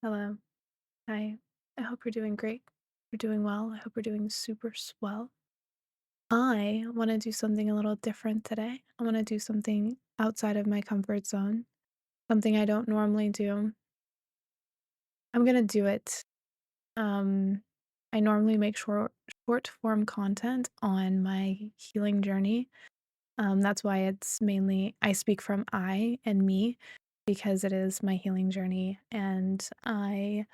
Hello. Hi. I hope you're doing great. You're doing well. I hope you're doing super swell. I want to do something a little different today. I want to do something outside of my comfort zone, something I don't normally do. I'm going to do it. Um I normally make short form content on my healing journey. That's why it's mainly I speak from I and me because it is my healing journey and I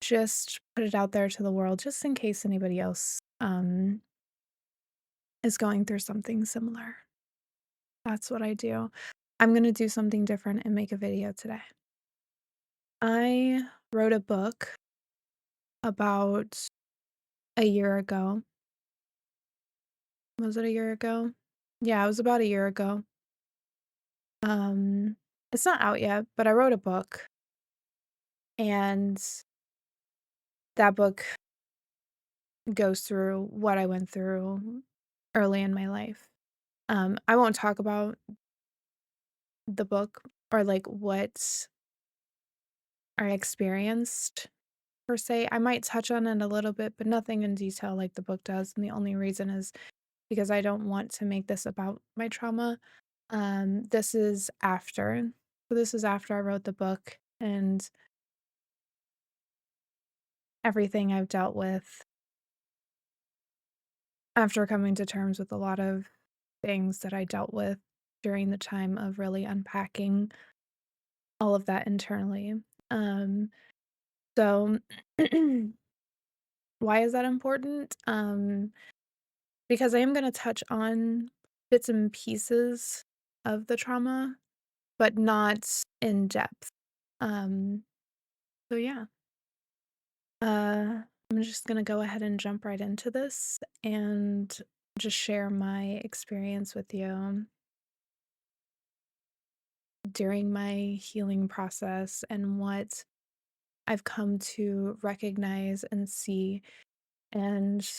just put it out there to the world just in case anybody else, is going through something similar. That's what I do. I'm gonna do something different and make a video today. I wrote a book about a year ago. Was it a year ago? Yeah, it was about a year ago. Um, it's not out yet, but I wrote a book, and that book goes through what I went through early in my life. I won't talk about the book or, like, what I experienced per se. I might touch on it a little bit, but nothing in detail like the book does, and the only reason is because I don't want to make this about my trauma. This is after. So this is after I wrote the book and everything I've dealt with after coming to terms with a lot of things that I dealt with during the time of really unpacking all of that internally. Um, so why is that important? Because I am gonna touch on bits and pieces of the trauma, but not in depth. Um, so yeah. I'm just gonna go ahead and jump right into this and just share my experience with you during my healing process and what I've come to recognize and see and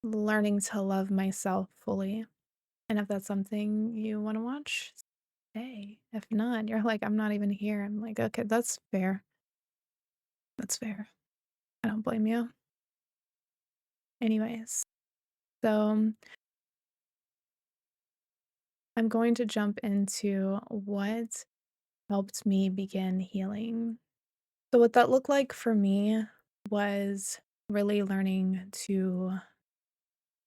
learning to love myself fully. And if that's something you want to watch, hey. If not, you're like, "I'm not even here." I'm like, "Okay, that's fair. That's fair. I don't blame you." Anyways, so I'm going to jump into what helped me begin healing. So what that looked like for me was really learning to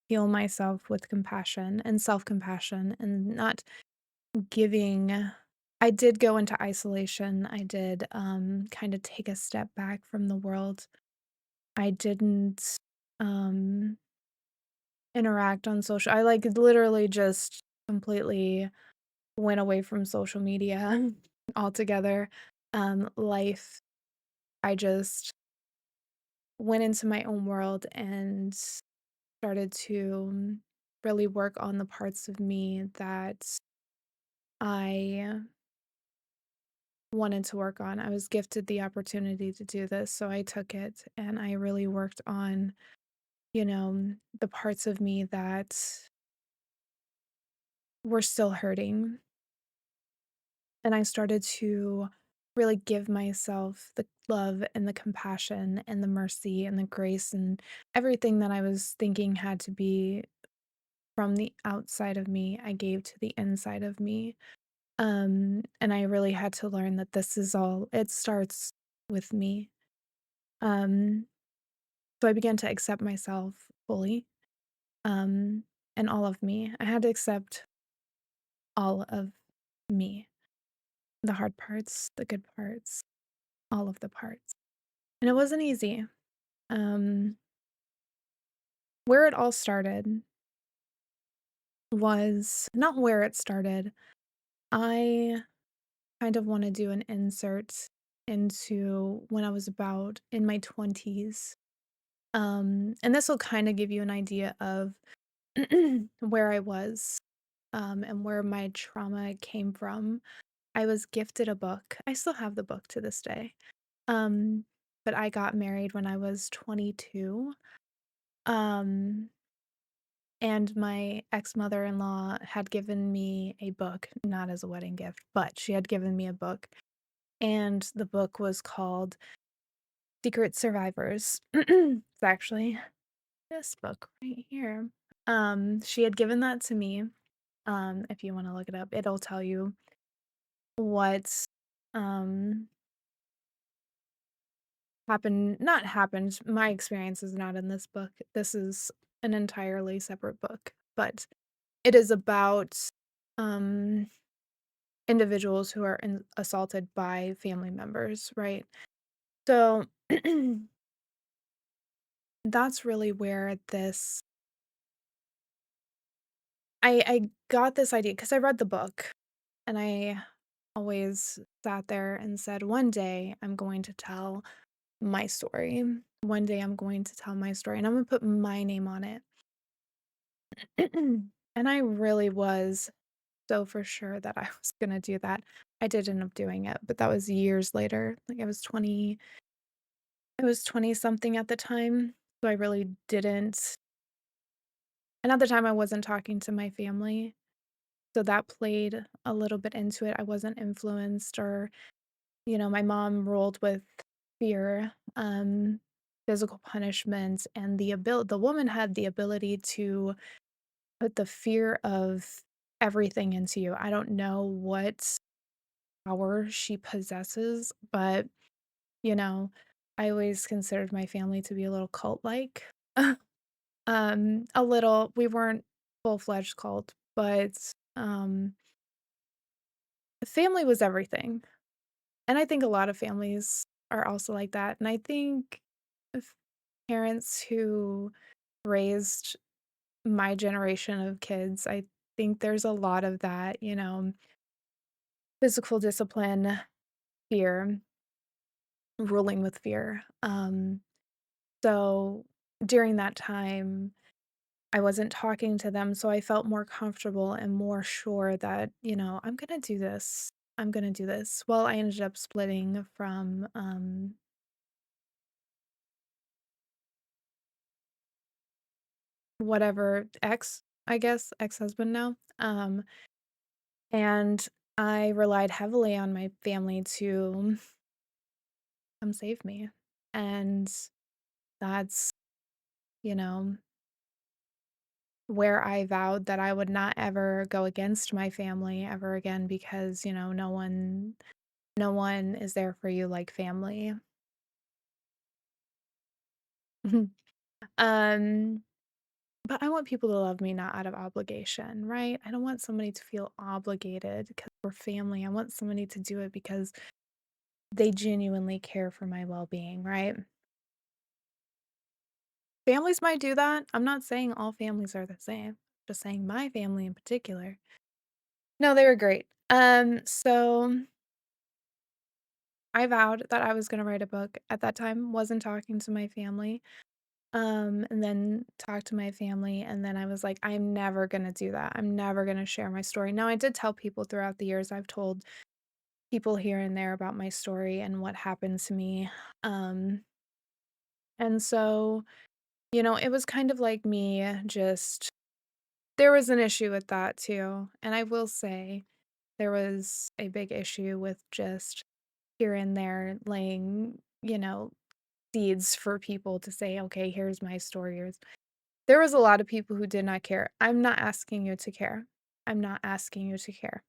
heal myself with compassion and self-compassion and not giving I did go into isolation. I did, kinda take a step back from the world. I didn't, um, interact on social I, like, literally just completely went away from social media altogether. Life I just went into my own world and started to really work on the parts of me that I wanted to work on. I was gifted the opportunity to do this, so I took it and I really worked on, the parts of me that were still hurting. And I started to really give myself the love and the compassion and the mercy and the grace and everything that I was thinking had to be from the outside of me, I gave to the inside of me. And I really had to learn that this is all it starts with me. Um, so I began to accept myself fully, um, and all of me. I had to accept all of me, the hard parts, the good parts, all of the parts. And it wasn't easy. Um, where it all started was not where it started. I kind of want to do an insert into when I was about in my 20s. And this will kind of give you an idea of where I was, and where my trauma came from. I was gifted a book. I still have the book to this day. Um, but I got married when I was 22. Um, and my ex-mother-in-law had given me a book, not as a wedding gift, but she had given me a book. and the book was called Secret Survivors. It's actually this book right here. She had given that to me. If you wanna look it up, it'll tell you what, um, happened, my experience is not in this book. This is an entirely separate book, but it is about, um, individuals who are assaulted by family members, right? So, that's really where this I got this idea because I read the book, and I always sat there and said, "One day, I'm going to tell my story. One day, I'm going to tell my story, and I'm gonna put my name on it." And I really was so for sure that I was gonna do that. I did end up doing it, but that was years later. Like, I was 20 something at the time, so I really didn't and at the time, I wasn't talking to my family, so that played a little bit into it. I wasn't influenced or, my mom rolled with fear, physical punishment, and the woman had the ability to put the fear of everything into you. I don't know what power she possesses, but, you know, I always considered my family to be a little cult-like. A little we weren't full-fledged cult, but, family was everything, and I think a lot of families are also like that, and I think if parents who raised my generation of kids, I think there's a lot of that, physical discipline, fear, ruling with fear, so during that time I wasn't talking to them, so I felt more comfortable and more sure that, "I'm gonna do this. I'm gonna do this." Well, I ended up splitting from, whatever I guess, ex-husband now, and I relied heavily on my family to come save me, and that's, you know, where I vowed that I would not ever go against my family ever again because, no one is there for you like family. Um, but I want people to love me not out of obligation, right? I don't want somebody to feel obligated because we're family. I want somebody to do it because they genuinely care for my well-being, right? Families might do that. I'm not saying all families are the same. Just saying my family in particular. No, they were great. So I vowed that I was gonna write a book. At that time, wasn't talking to my family. And then talked to my family, and then I was like, "I'm never gonna do that. I'm never gonna share my story." Now, I did tell people throughout the years, I've told people here and there about my story and what happened to me. Um, and so, it was kind of like me just there was an issue with that too. And I will say there was a big issue with just here and there laying, seeds for people to say, "Okay, here's my story. There was a lot of people who did not care. I'm not asking you to care. I'm not asking you to care.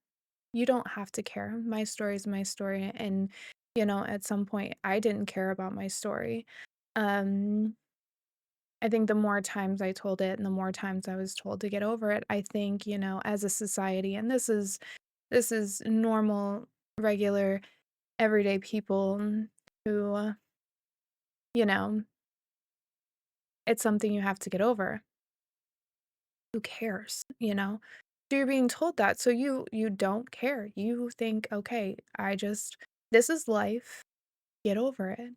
You don't have to care. My story is my story, and, at some point, I didn't care about my story. Um, I think the more times I told it and the more times I was told to get over it, I think, as a society, and this is normal, regular, everyday people who, you know, it's something you have to get over. Who cares, So you're being told that, so you don't care. You think, "Okay, this is life, get over it."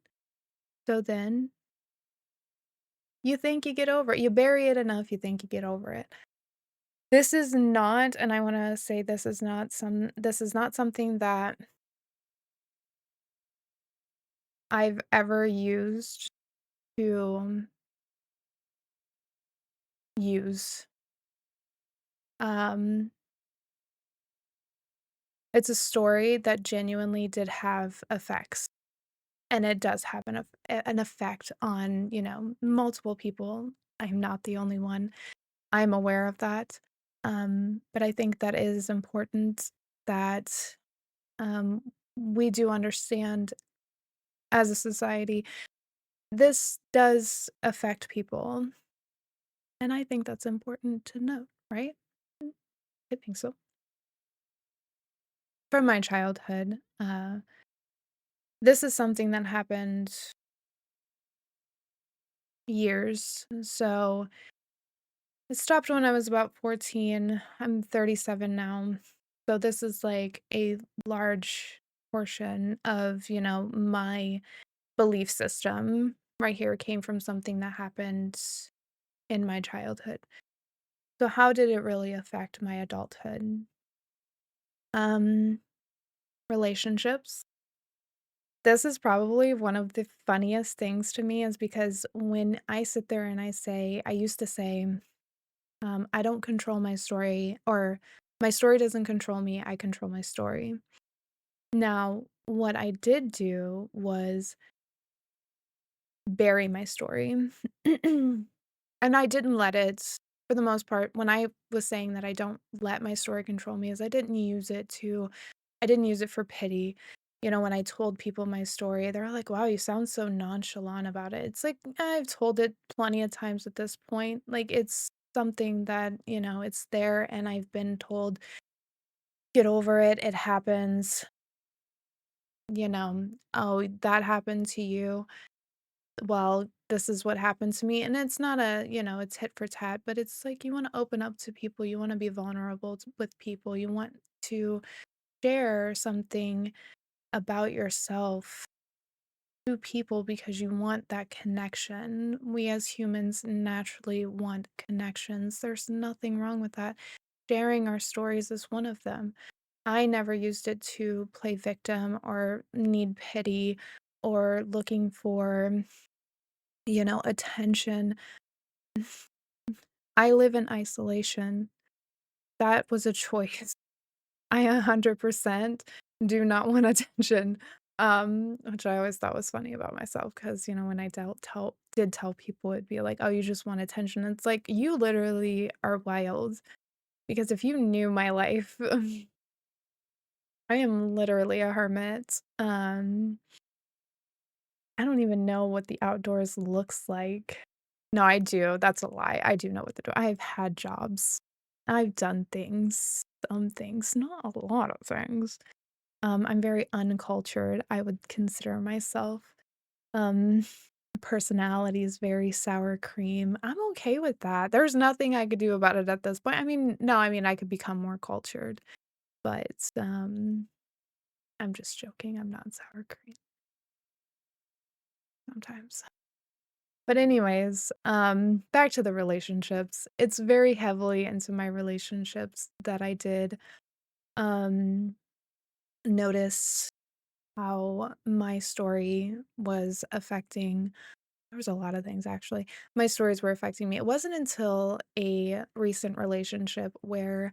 So then you think you get over it. You bury it enough, you think you get over it. This is not and I wanna say this is not something that I've ever used to use. Um, It's a story that genuinely did have effects, and it does have an effect on, multiple people. I'm not the only one. I'm aware of that. But I think that it is important that, um, we do understand as a society, this does affect people, and I think that's important to note, right? Mm, I think so. From my childhood, this is something that happened years. So it stopped when I was about 14. I'm 37 now. So this is like a large portion of, my belief system right here came from something that happened in my childhood. So how did it really affect my adulthood? Um, Relationships. This is probably one of the funniest things to me is because when I sit there and I used to say, I don't control my story, or my story doesn't control me, I control my story. Now, what I did do was bury my story. And I didn't let it, for the most part, when I was saying that I don't let my story control me, is I didn't use it for pity. When I told people my story, they were like, "Wow, you sound so nonchalant about it." It's like, I've told it plenty of times at this point. Like, it's something that, it's there and I've been told, "Get over it. It happens." "Oh, that happened to you. Well, this is what happened to me." And it's not it's hit for tat, but it's like you want to open up to people. You want to be vulnerable with people. You want to share something about yourself to people because you want that connection. We as humans naturally want connections. There's nothing wrong with that. Sharing our stories is one of them. I never used it to play victim or need pity or looking for, attention. I live in isolation. That was a choice. I 100% do not want attention, which I always thought was funny about myself because when I did tell people, it'd be like, "Oh, you just want attention." It's like, you literally are wild because if you knew my life, I am literally a hermit. I don't even know what the outdoors looks like. No, I do, that's a lie. I do know what I've had jobs. I've done things, some things, not a lot of things. I'm very uncultured, I would consider myself. Um, Personality is very sour cream. I'm okay with that. There's nothing I could do about it at this point. I mean, no, I mean, I could become more cultured, but, I'm just joking, I'm not sour cream sometimes. But anyways, back to the relationships. It's very heavily into my relationships that I did, um, notice how my story was affecting. There was a lot of things actually. My stories were affecting me. It wasn't until a recent relationship where,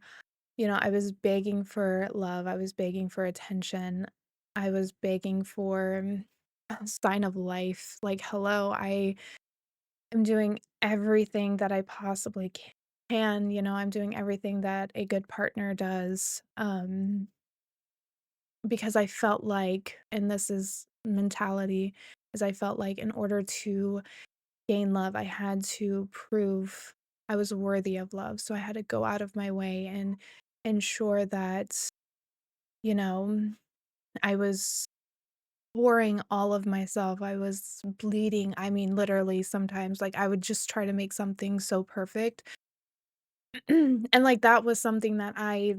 I was begging for love, I was begging for attention, I was begging for a sign of life. Like, hello, I am doing everything that I possibly can, I'm doing everything that a good partner does. Because I felt like, and this is mentality, is I felt like in order to gain love, I had to prove I was worthy of love. So I had to go out of my way and ensure that, you know, I was pouring all of myself. I was bleeding. I mean, literally, sometimes, like, I would just try to make something so perfect. And like that was something that I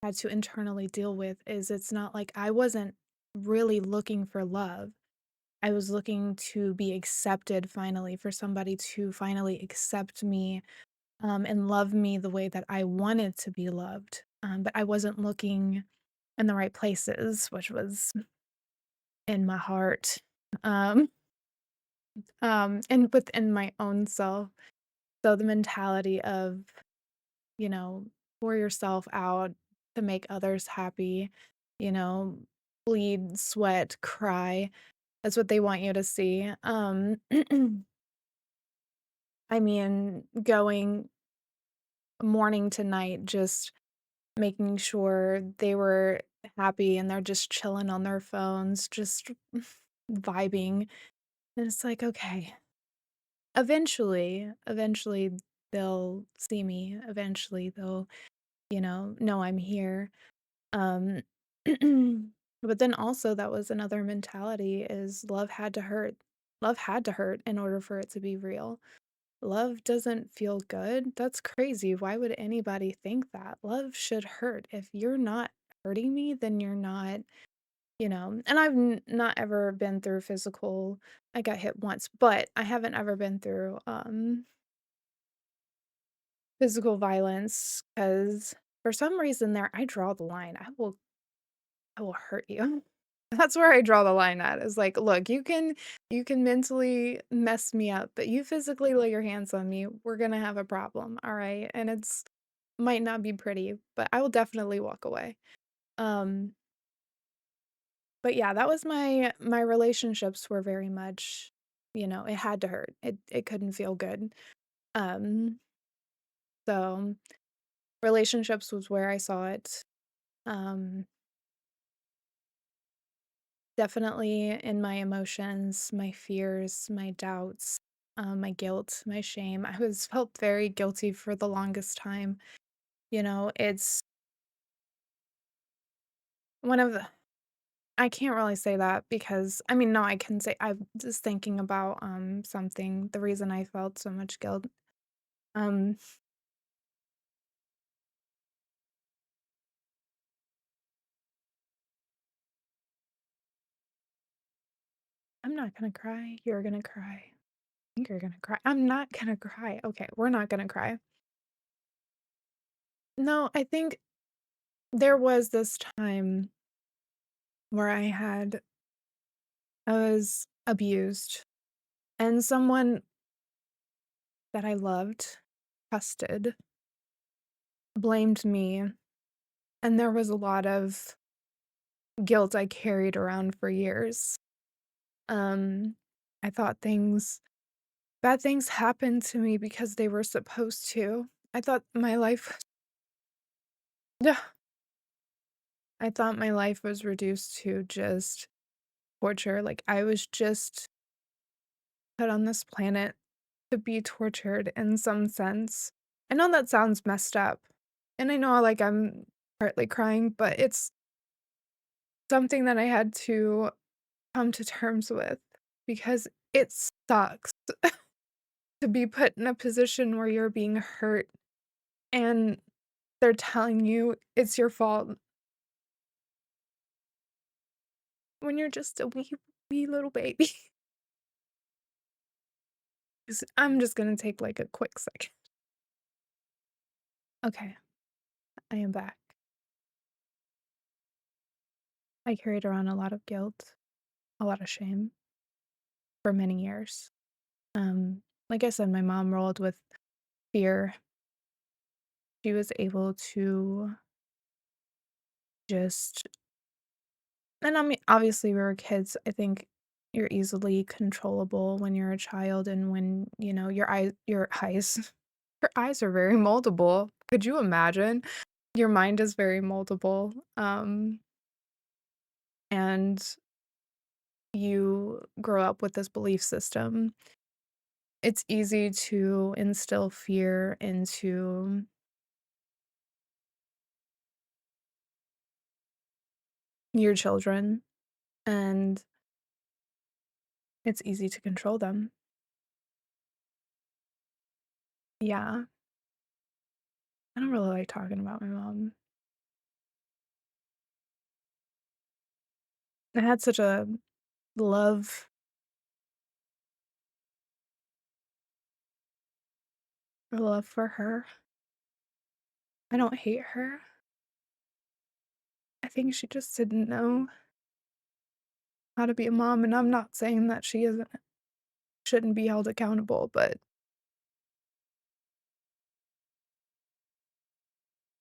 had to internally deal with is it's not like I wasn't really looking for love. I was looking to be accepted finally, for somebody to finally accept me, and love me the way that I wanted to be loved. But I wasn't looking in the right places, which was in my heart, um, and within my own self. So the mentality of, you know, pour yourself out to make others happy. you know, bleed, sweat, cry. That's what they want you to see. I mean, going morning to night, just making sure they were happy and they're just chilling on their phones, just vibing. And it's like, okay, eventually they'll see me. Eventually they'll, know I'm here. Um, but then also that was another mentality is love had to hurt. Love had to hurt in order for it to be real. Love doesn't feel good. That's crazy. Why would anybody think that? Love should hurt. If you're not hurting me, then you're not, and I've not ever been through physical. I got hit once, but I haven't ever been through physical violence cuz for some reason there I draw the line. I will hurt you. That's where I draw the line at, is like, "Look, you can mentally mess me up, but you physically lay your hands on me, we're gonna have a problem, alright?" And it's might not be pretty, but I will definitely walk away. Um, but yeah, that was my relationships were very much, it had to hurt. It couldn't feel good. Um, so relationships was where I saw it. Um Definitely in my emotions, my fears, my doubts, my guilt, my shame. I was felt very guilty for the longest time. It's one of the I can't really say that because I mean, no, I can say I'm just thinking about something, the reason I felt so much guilt. Um, I'm not gonna cry. You're gonna cry. I think you're gonna cry. I'm not gonna cry. Okay, we're not gonna cry. No, I think there was this time where I was abused, and someone that I loved, trusted, blamed me, and there was a lot of guilt I carried around for years. Um, I thought bad things happened to me because they were supposed to. I thought my life Yeah, I thought my life was reduced to just torture, like, I was just put on this planet to be tortured in some sense. I know that sounds messed up, and I know, like, I'm partly crying, but it's something that I had to come to terms with because it sucks to be put in a position where you're being hurt and they're telling you it's your fault when you're just a wee little baby. 'Cause I'm just gonna take, like, a quick second. Okay, I am back. I carried around a lot of guilt, a lot of shame for many years. Like I said, my mom rolled with fear. She was able to just and I mean, obviously, we were kids. I think you're easily controllable when you're a child and when, your eyes are very moldable. Could you imagine? Your mind is very moldable, and you grow up with this belief system. It's easy to instill fear into your children, and it's easy to control them. Yeah, I don't really like talking about my mom. I had such love a love for her. I don't hate her. I think she just didn't know how to be a mom, and I'm not saying that she shouldn't be held accountable, but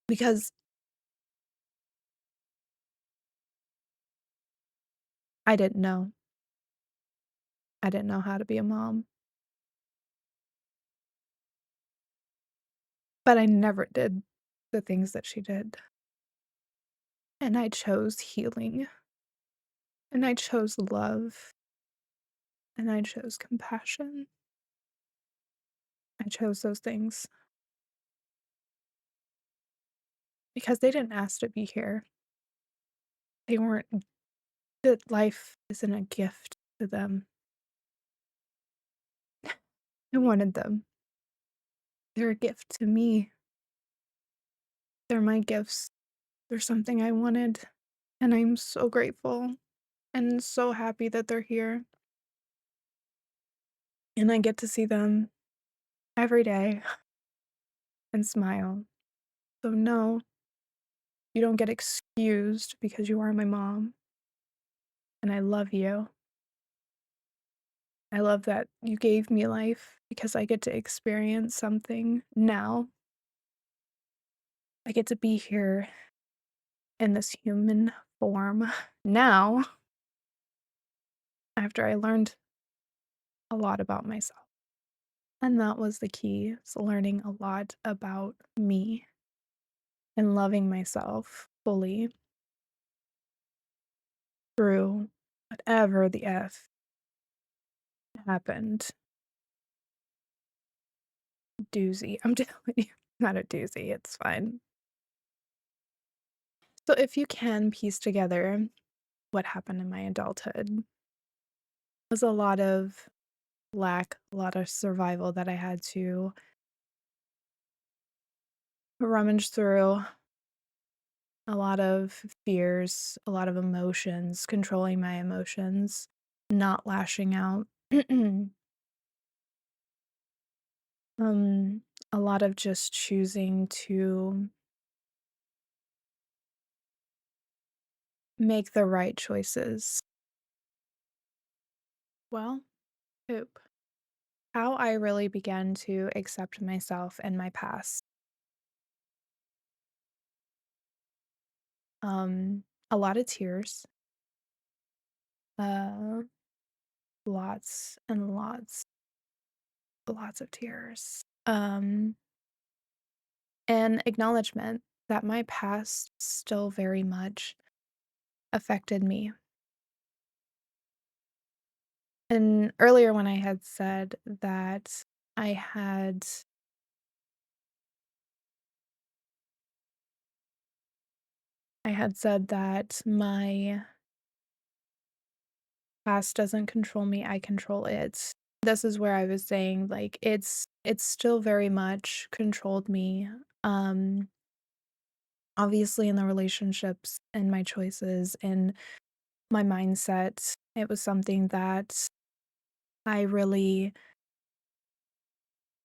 because I didn't know. I didn't know how to be a mom, but I never did the things that she did, and I chose healing, and I chose love, and I chose compassion. I chose those things because they didn't ask to be here. They weren't that life isn't a gift to them. I wanted them. They're a gift to me. They're my gifts. They're something I wanted, and I'm so grateful and so happy that they're here, and I get to see them every day and smile. So, no, you don't get excused because you are my mom, and I love you. I love that you gave me life because I get to experience something now. I get to be here in this human form now after I learned a lot about myself. And that was the key, is learning a lot about me and loving myself fully through whatever the F happened. Doozy. I'm telling you, not a doozy. It's fine. So, if you can piece together what happened in my adulthood, was a lot of lack, a lot of survival that I had to rummage through, a lot of fears, a lot of emotions, controlling my emotions, not lashing out. Um, a lot of just choosing to make the right choices. Well, poop. How I really began to accept myself and my past. A lot of tears. Uh, lots and lots of tears. And acknowledgement that my past still very much affected me. And earlier when I had said that I had I had said that my past doesn't control me, I control it. This is where I was saying, like, it's still very much controlled me. Um, Obviously in the relationships and my choices and my mindset, it was something that I really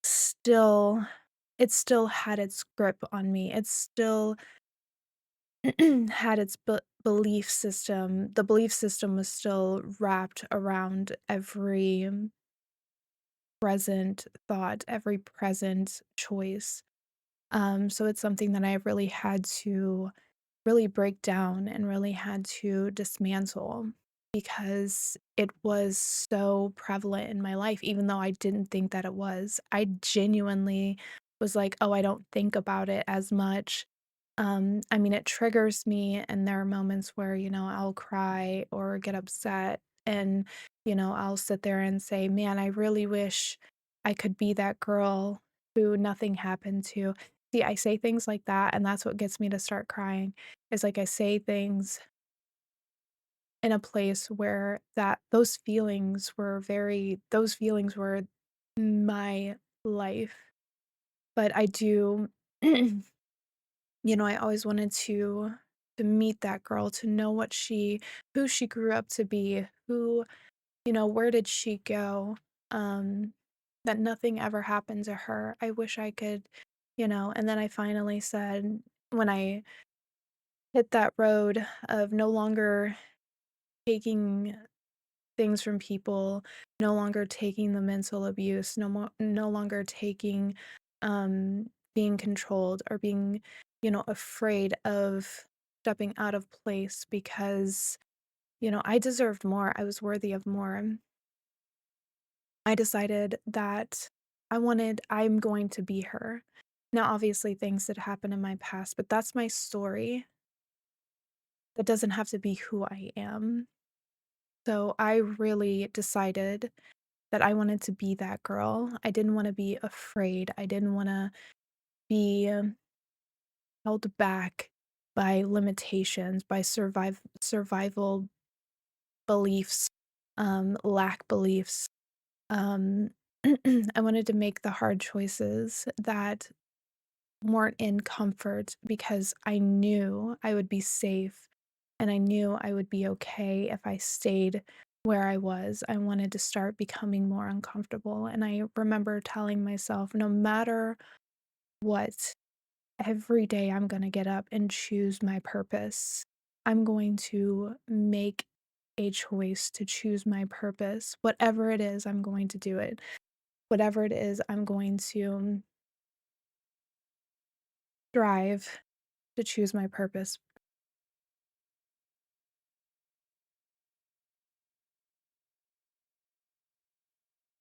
still it still had its grip on me. It still had its belief system. The belief system was still wrapped around every present thought, every present choice. So it's something that I really had to really break down and really had to dismantle because it was so prevalent in my life, even though I didn't think that it was. I genuinely was like, oh, I don't think about it as much. I mean, it triggers me, and there are moments where, I'll cry or get upset, and, I'll sit there and say, man, I really wish I could be that girl who nothing happened to. See, I say things like that, and that's what gets me to start crying. Is like I say things in a place where that those feelings were my life. But I do I always wanted to meet that girl, to know who she grew up to be, where did she go? Um, that nothing ever happened to her. I wish I could, and then I finally said when I hit that road of no longer taking things from people, no longer taking the mental abuse, no longer taking being controlled or being, afraid of stepping out of place because I deserved more. I was worthy of more. I decided that I'm going to be her. Now, obviously, things that happened in my past, but that's my story. That doesn't have to be who I am. So I really decided that I wanted to be that girl. I didn't want to be afraid. I didn't want to be held back by limitations, by survival beliefs, lack beliefs. Um, I wanted to make the hard choices that weren't in comfort because I knew I would be safe and I knew I would be okay if I stayed where I was. I wanted to start becoming more uncomfortable. And I remember telling myself, no matter what, every day I'm going to get up and choose my purpose. I'm going to make a choice to choose my purpose. Whatever it is, I'm going to do it. Whatever it is, I'm going to strive to choose my purpose.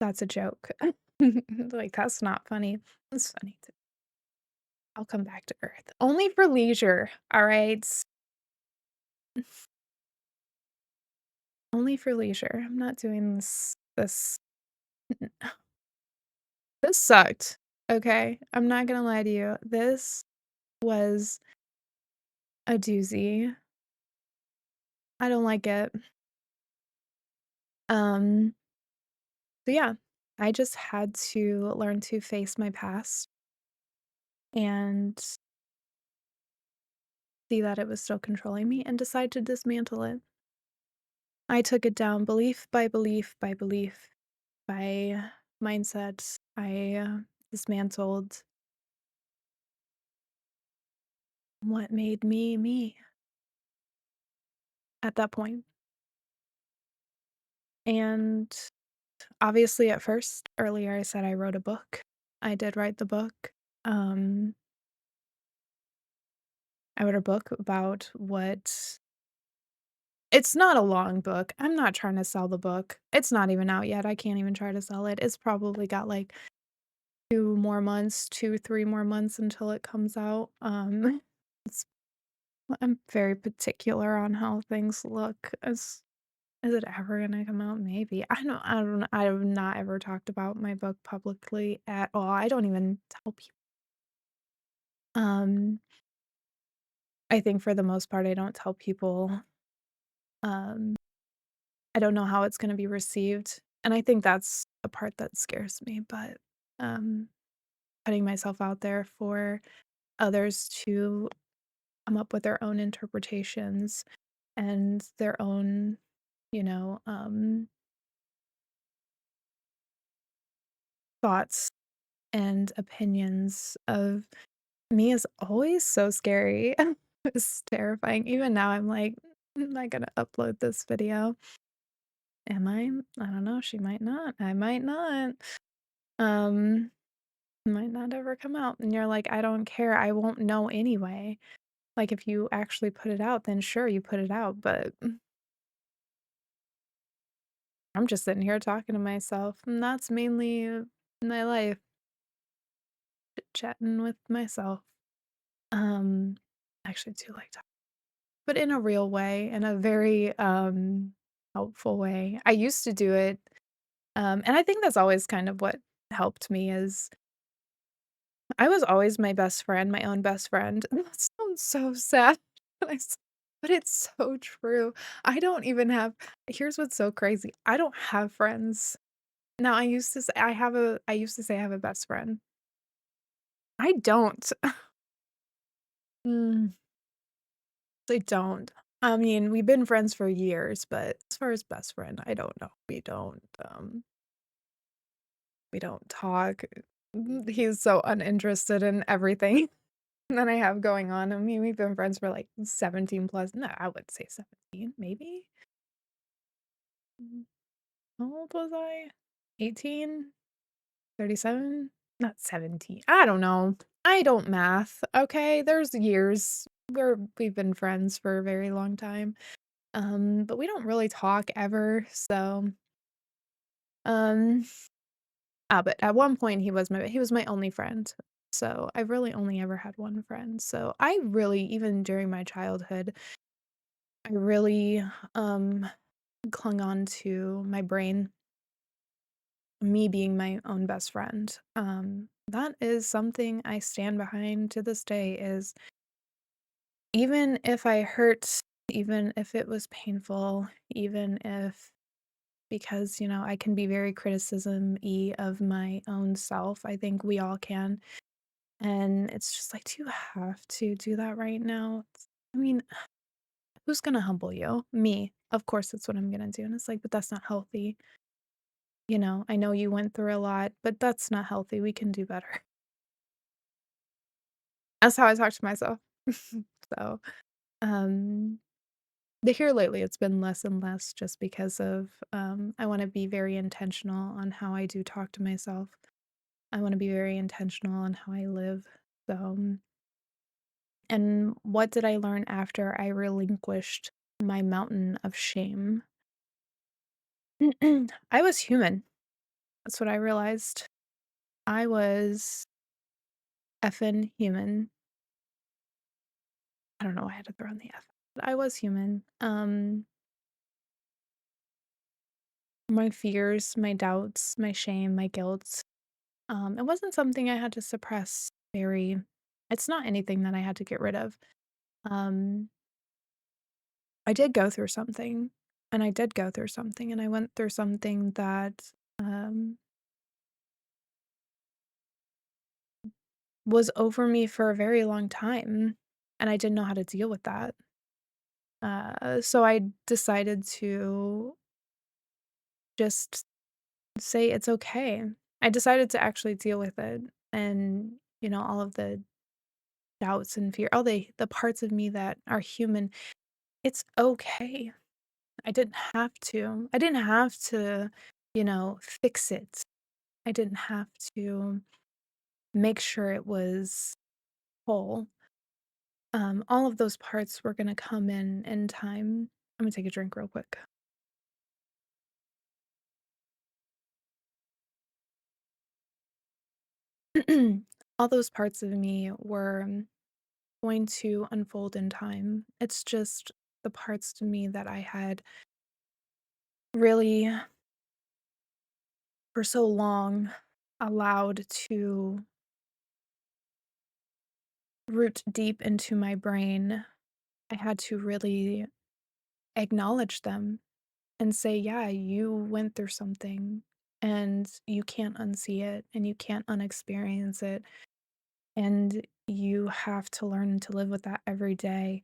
That's a joke. Like, that's not funny. It's funny too. I'll come back to Earth. Only for leisure, alright? Only for leisure. I'm not doing this sucked, okay? I'm not gonna lie to you. This was a doozy. I don't like it. Um, but yeah, I just had to learn to face my past and see that it was still controlling me and decide to dismantle it. I took it down belief by belief by belief by mindset. I dismantled what made me me at that point. And obviously, at first, earlier I said I wrote a book. I did write the book. Um, I wrote a book about what it's not a long book. I'm not trying to sell the book. It's not even out yet. I can't even try to sell it. It's probably got like 2 more months, 2, 3 more months until it comes out. It's I'm very particular on how things look. Is it ever gonna come out? Maybe. I have not ever talked about my book publicly at all. I don't even tell people. Um, I think for the most part, I don't tell people. Um, I don't know how it's gonna be received, and I think that's the part that scares me, but, um, putting myself out there for others to come up with their own interpretations and their own, you know, thoughts and opinions of me is always so scary. It's terrifying. Even now, I'm like, "Am I gonna upload this video? Am I? I don't know. She might not. I might not. Um, might not ever come out." And you're like, "I don't care. I won't know anyway." Like, if you actually put it out, then sure, you put it out, but I'm just sitting here talking to myself, and that's mainly my life, chatting with myself. Um, actually do like talking, but in a real way, in a very, helpful way. I used to do it, and I think that's always kind of what helped me is I was always my best friend, my own best friend. That sounds so sad, but but it's so true. I don't even have here's what's so crazy. I don't have friends. Now I used to say I have a best friend. I don't. Mm, I don't. I mean, we've been friends for years, but as far as best friend, I don't know. We don't talk. He's so uninterested in everything that I have going on. I mean, we've been friends for like 17 plus. No, I would say 17, maybe. Mm, How old was I? 18? 37? Not 17. I don't know. I don't math. Okay. There's years where we've been friends for a very long time. but we don't really talk ever, so, um but at one point, he was my only friend, so I really only ever had one friend, so I really even during my childhood, I really, um, clung on to my brain, me being my own best friend. That is something I stand behind to this day is even if I hurt, even if it was painful, even if because, I can be very criticism-y of my own self, I think we all can. And it's just like, "Do you have to do that right now?" I mean, who's gonna humble you? Me. Of course, that's what I'm gonna do, and it's like, "But that's not healthy." I know you went through a lot, but that's not healthy, we can do better. That's how I talk to myself. So, um, the here lately, it's been less and less just because of, I wanna be very intentional on how I do talk to myself. I wanna be very intentional on how I live, so and what did I learn after I relinquished my mountain of shame? I was human. That's what I realized. I was effing human. I don't know why I had to throw in the F, but I was human. My fears, my doubts, my shame, my guilt. It wasn't something I had to suppress very it's not anything that I had to get rid of. Um, I did go through something, and I did go through something, and I went through something that, was over me for a very long time, and I didn't know how to deal with that. So I decided to just say it's okay. I decided to actually deal with it and, all of the doubts and fear, all the parts of me that are human. It's okay. I didn't have to. I didn't have to, fix it. I didn't have to make sure it was whole. All of those parts were gonna come in time. I'm gonna take a drink real quick. All those parts of me were going to unfold in time. It's just the parts to me that I had really, for so long, allowed to root deep into my brain. I had to really acknowledge them and say, "Yeah, you went through something, and you can't unsee it, and you can't unexperience it, and you have to learn to live with that every day,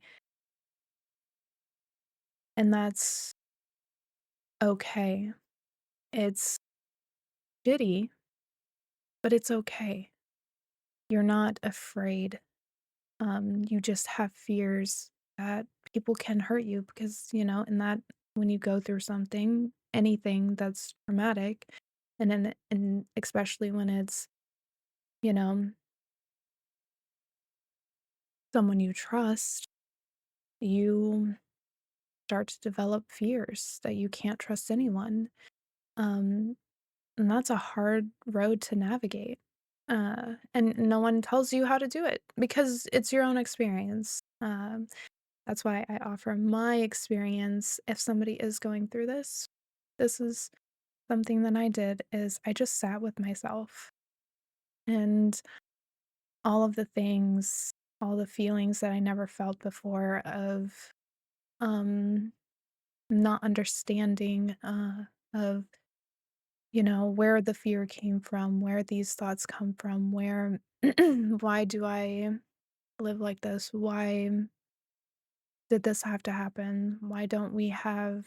and that's okay. It's shitty, but it's okay. You're not afraid. You just have fears that people can hurt you because, in that when you go through something, anything that's traumatic, and especially when it's, you know, someone you trust, you start to develop fears that you can't trust anyone. Um, and that's a hard road to navigate. And no one tells you how to do it because it's your own experience. That's why I offer my experience if somebody is going through this. This is something that I did is I just sat with myself and all of the things, all the feelings that I never felt before of um not understanding of where the fear came from, where these thoughts come from, where why do I live like this? Why did this have to happen? Why don't we have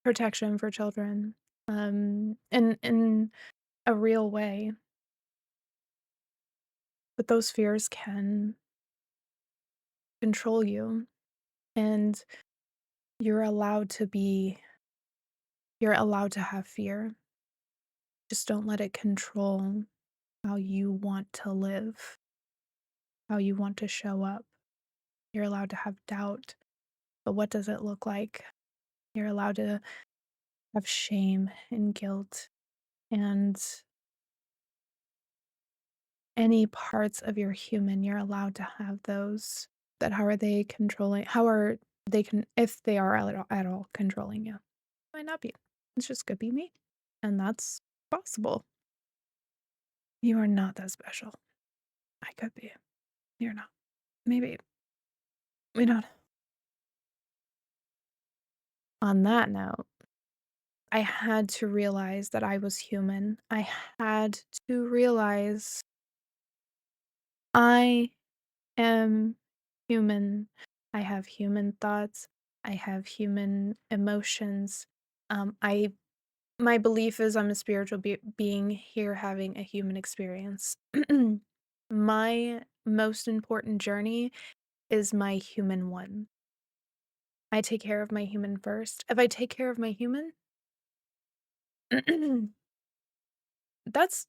protection for children, in a real way, but those fears can control you, and you're allowed to be you're allowed to have fear. Just don't let it control how you want to live. how you want to show up. You're allowed to have doubt, but what does it look like? You're allowed to have shame and guilt and any parts of your human, you're allowed to have those. But how are they controlling how are they can if they are at all controlling you? Might not be. It's just could be me, and that's possible. You are not that special. I could be. You're not. Maybe. We don't. On that note, I had to realize that I was human. I had to realize I am human. I have human thoughts. I have human emotions. I my belief is I'm a spiritual being here having a human experience. My most important journey is my human one. I take care of my human first. If I take care of my human, that's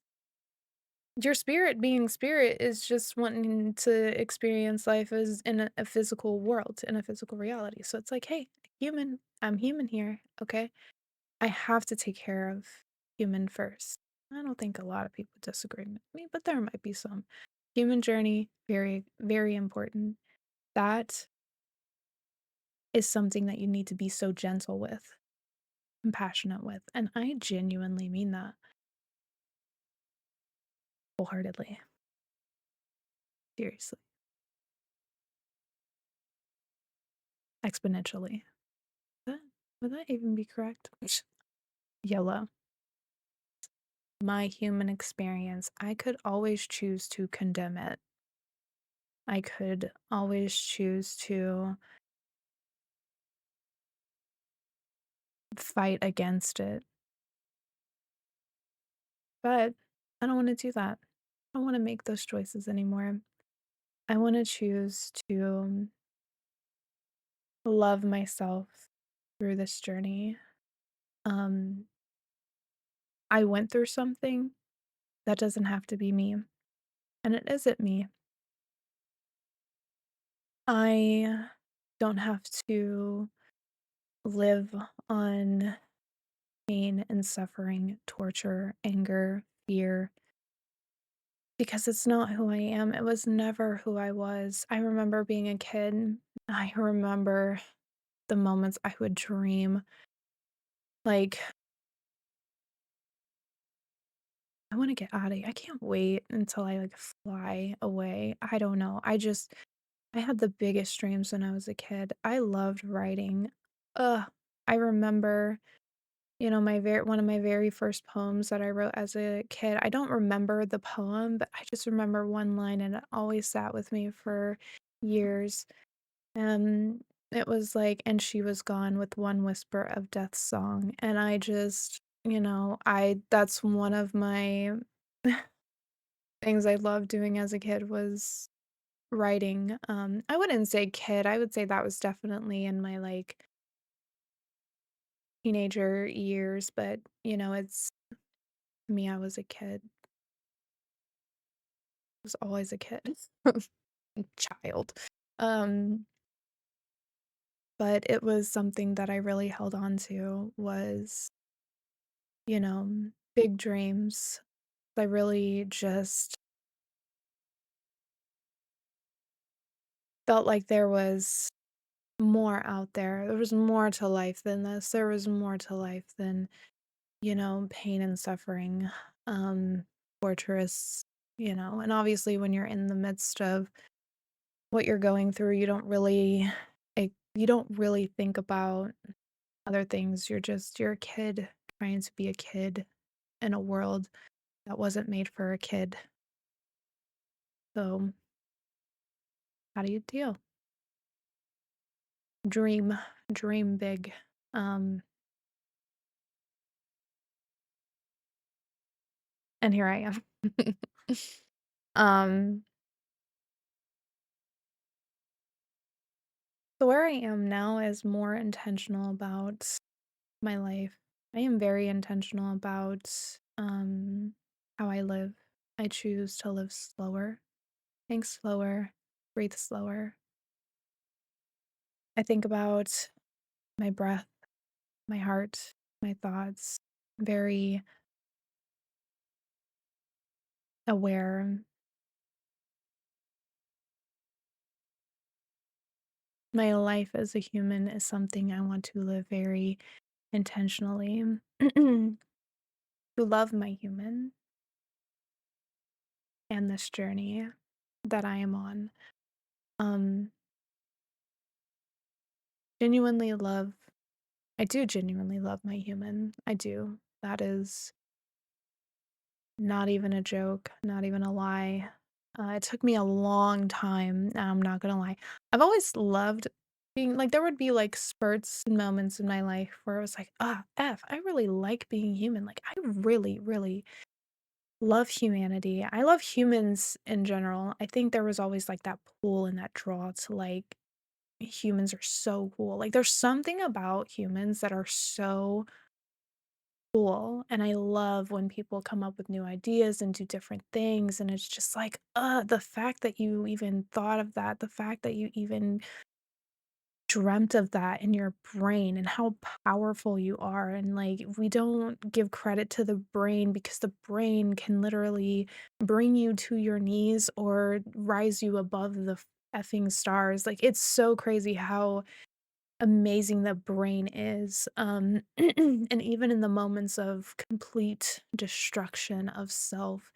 your spirit being spirit is just wanting to experience life as in a physical world, in a physical reality. So it's like, hey, human, I'm human here. Okay. I have to take care of human first. I don't think a lot of people disagree with me, but there might be some. Human journey, very, very important. That is something that you need to be so gentle with, compassionate with. And I genuinely mean that wholeheartedly. Seriously. Exponentially. That, would that even be correct? YOLO. My human experience, I could always choose to condemn it. I could always choose to fight against it. But I don't want to do that. I don't want to make those choices anymore. I want to choose to love myself through this journey. Um, I went through something that doesn't have to be me, and it isn't me. I don't have to live on pain and suffering, torture, anger, fear, because it's not who I am. It was never who I was. I remember being a kid. I remember the moments I would dream, like, I wanna get out of here. I can't wait until I, like, fly away. I don't know. I had the biggest dreams when I was a kid. I loved writing. Ugh. I remember, my very one of my very first poems that I wrote as a kid. I don't remember the poem, but I just remember one line, and it always sat with me for years. It was like, "And she was gone with one whisper of death's song," and I just, I that's one of my things I loved doing as a kid was writing. I wouldn't say kid, I would say that was definitely in my, like, teenager years, but, it's me, I was a kid. I was always a kid. Child. Um, but it was something that I really held on to was, you know, big dreams. I really just felt like there was more out there. There was more to life than this. There was more to life than, pain and suffering, um, torturous, and obviously when you're in the midst of what you're going through, you don't really think about other things. You're a kid trying to be a kid in a world that wasn't made for a kid. So, how do you deal? Dream, dream big. Um, and here I am. Um, so where I am now is more intentional about my life. I am very intentional about how I live. I choose to live slower. think slower, breathe slower. I think about my breath, my heart, my thoughts, very aware. My life as a human is something I want to live very intentionally. To love my human and this journey that I am on. Um, genuinely love I do genuinely love my human. I do. That is not even a joke, not even a lie. It took me a long time, I'm not gonna lie. I've always loved being like, there would be, like, spurts and moments in my life where I was like, "Ah, I really like being human." Like, I really, really love humanity. I love humans in general. I think there was always, like, that pull and that draw to, like, humans are so cool. Like, there's something about humans that are so cool, and I love when people come up with new ideas and do different things, and it's just like, the fact that you even thought of that, the fact that you even dreamt of that in your brain and how powerful you are, and, like, we don't give credit to the brain because the brain can literally bring you to your knees or rise you above the effing stars. Like, it's so crazy how amazing the brain is, and even in the moments of complete destruction of self,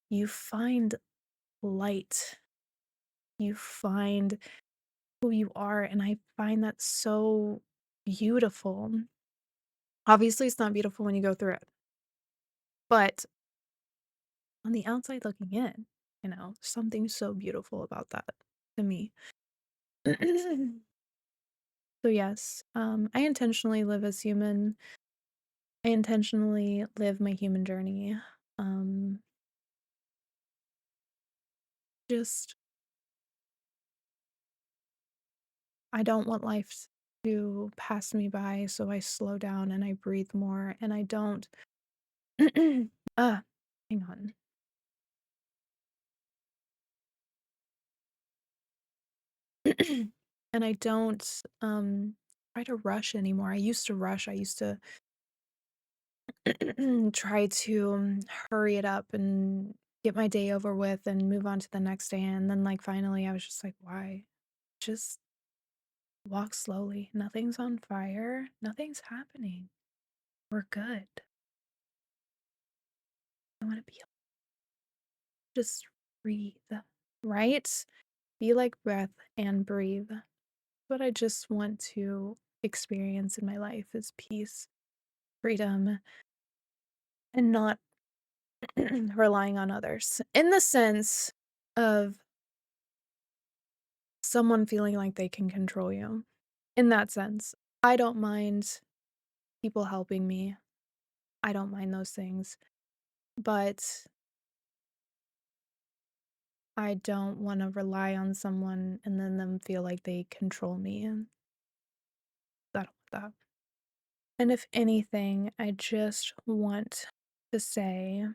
you find light, you find who you are, and I find that so beautiful. Obviously, it's not beautiful when you go through it, but on the outside looking in, something so beautiful about that to me. So yes, I intentionally live as human. I intentionally live my human journey. Um, just I don't want life to pass me by, so I slow down and I breathe more and I don't uh, hang on. And I don't try to rush anymore. I used to rush. I used to try to hurry it up and get my day over with and move on to the next day. And then, like, finally, I was just like, why? Just walk slowly. Nothing's on fire. Nothing's happening. We're good. I want to be just breathe, right? Be like breath and breathe. What I just want to experience in my life is peace, freedom, and not relying on others in the sense of someone feeling like they can control you. In that sense, I don't mind people helping me. I don't mind those things, but I don't want to rely on someone and then them feel like they control me. And I don't want that. And if anything, I just want to say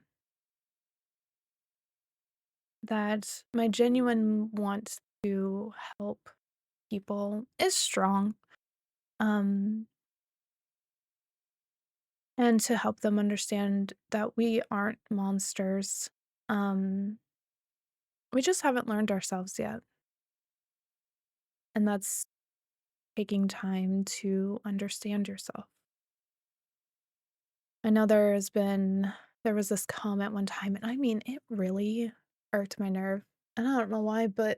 that my genuine want to help people is strong. Um, and to help them understand that we aren't monsters. Um, we just haven't learned ourselves yet. And that's taking time to understand yourself. I know there was this comment one time, and I mean, it really irked my nerve. And I don't know why, but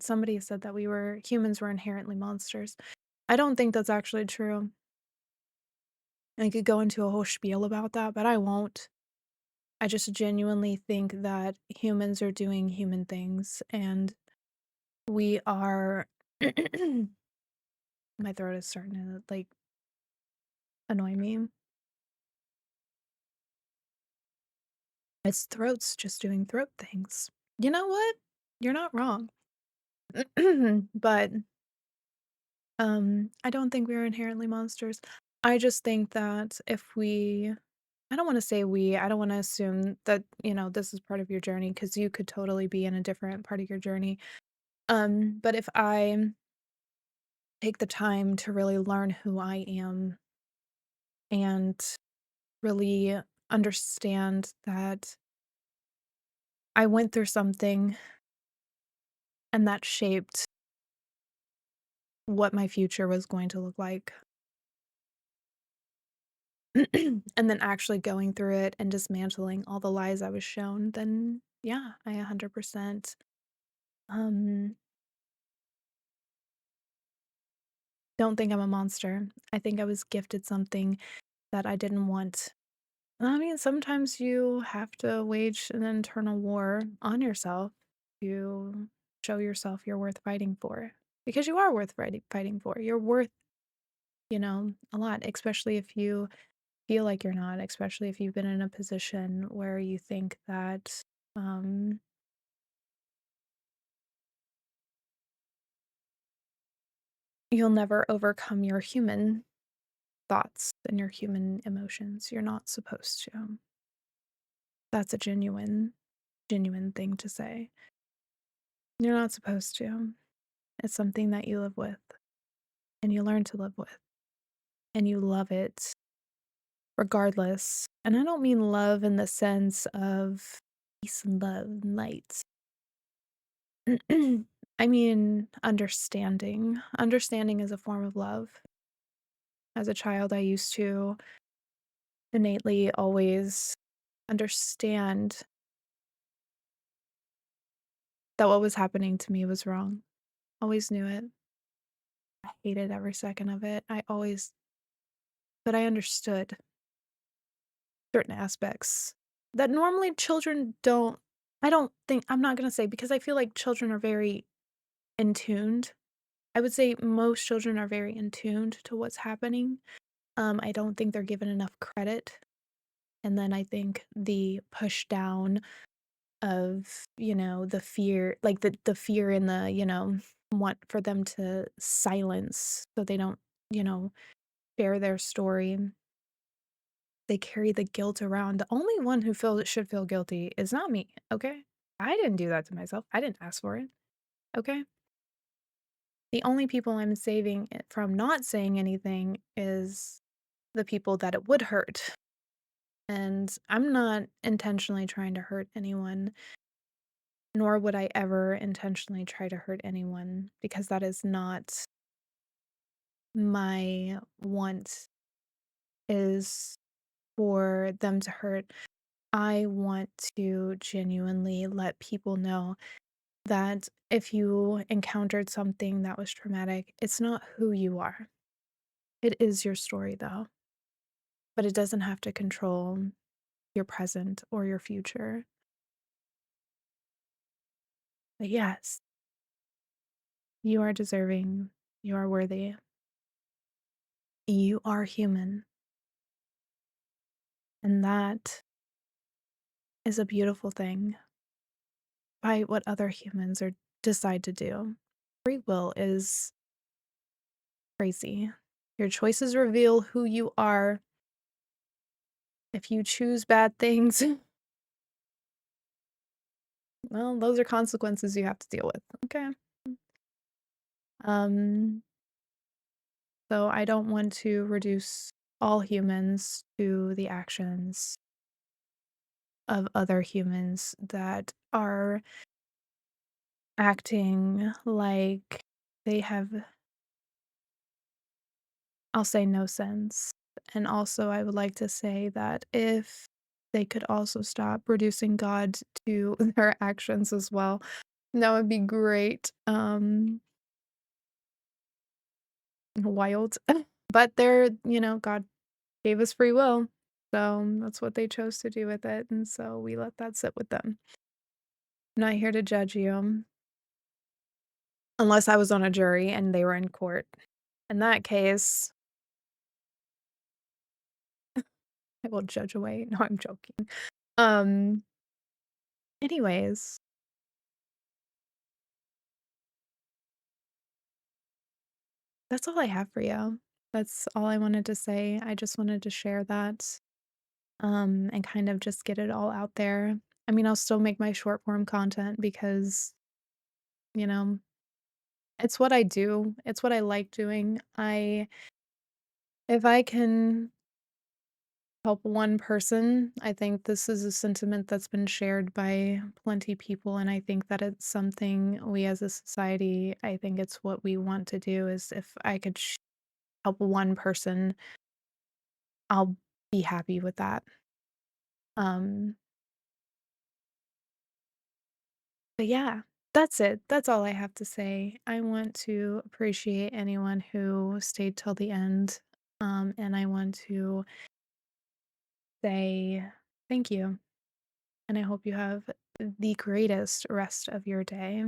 somebody said that humans were inherently monsters. I don't think that's actually true. I could go into a whole spiel about that, but I won't. I just genuinely think that humans are doing human things and we are my throat is starting to like annoy me. It's throats just doing throat things. You know what? You're not wrong. But I don't think we're inherently monsters. I just think that if we I don't wanna say we, I don't wanna assume that, this is part of your journey because you could totally be in a different part of your journey. But if I take the time to really learn who I am and really understand that I went through something and that shaped what my future was going to look like. And then actually going through it and dismantling all the lies I was shown, then yeah, I 100% um don't think I'm a monster. I think I was gifted something that I didn't want. I mean, sometimes you have to wage an internal war on yourself to show yourself you're worth fighting for. Because you are worth fighting for. You're worth, a lot, especially if you feel like you're not, especially if you've been in a position where you think that um, you'll never overcome your human thoughts and your human emotions. You're not supposed to. That's a genuine thing to say. You're not supposed to. It's something that you live with and you learn to live with and you love it regardless. And I don't mean love in the sense of peace and love and light. I mean understanding. Understanding is a form of love. As a child, I used to innately always understand that what was happening to me was wrong. Always knew it. I hated every second of it. But I understood certain aspects that normally children don't. I don't think, I'm not gonna say, because I feel like children are very in tuned. I would say most children are very in tuned to what's happening. I don't think they're given enough credit, and then I think the push down of, the fear, like the fear and the, want for them to silence so they don't, you know, share their story. They carry the guilt around. The only one who should feel guilty is not me, okay? I didn't do that to myself. I didn't ask for it, okay? The only people I'm saving it from not saying anything is the people that it would hurt. And I'm not intentionally trying to hurt anyone, nor would I ever intentionally try to hurt anyone because that is not my want, is for them to hurt. I want to genuinely let people know that if you encountered something that was traumatic, it's not who you are. It is your story, though, but it doesn't have to control your present or your future. But yes, you are deserving. You are worthy. You are human. And that is a beautiful thing. By what other humans are decide to do. Free will is crazy. Your choices reveal who you are. If you choose bad things, well, those are consequences you have to deal with. Okay. Um, so I don't want to reduce all humans to the actions of other humans that are acting like they have, I'll say, no sense. And also, I would like to say that if they could also stop reducing God to their actions as well, that would be great. Wild. But God gave us free will. So that's what they chose to do with it. And so we let that sit with them. I'm not here to judge you unless I was on a jury and they were in court. In that case, I will judge away. No, I'm joking. Um, anyways, that's all I have for you. That's all I wanted to say. I just wanted to share that. and kind of just get it all out there. I mean, I'll still make my short form content because, you know, it's what I do. It's what I like doing. I If I can help one person, I think this is a sentiment that's been shared by plenty people, and I think that it's something we as a society, I think it's what we want to do is if I could help one person, I'll be happy with that. Um, but yeah, that's it. That's all I have to say. I want to appreciate anyone who stayed till the end, and I want to say thank you, and I hope you have the greatest rest of your day.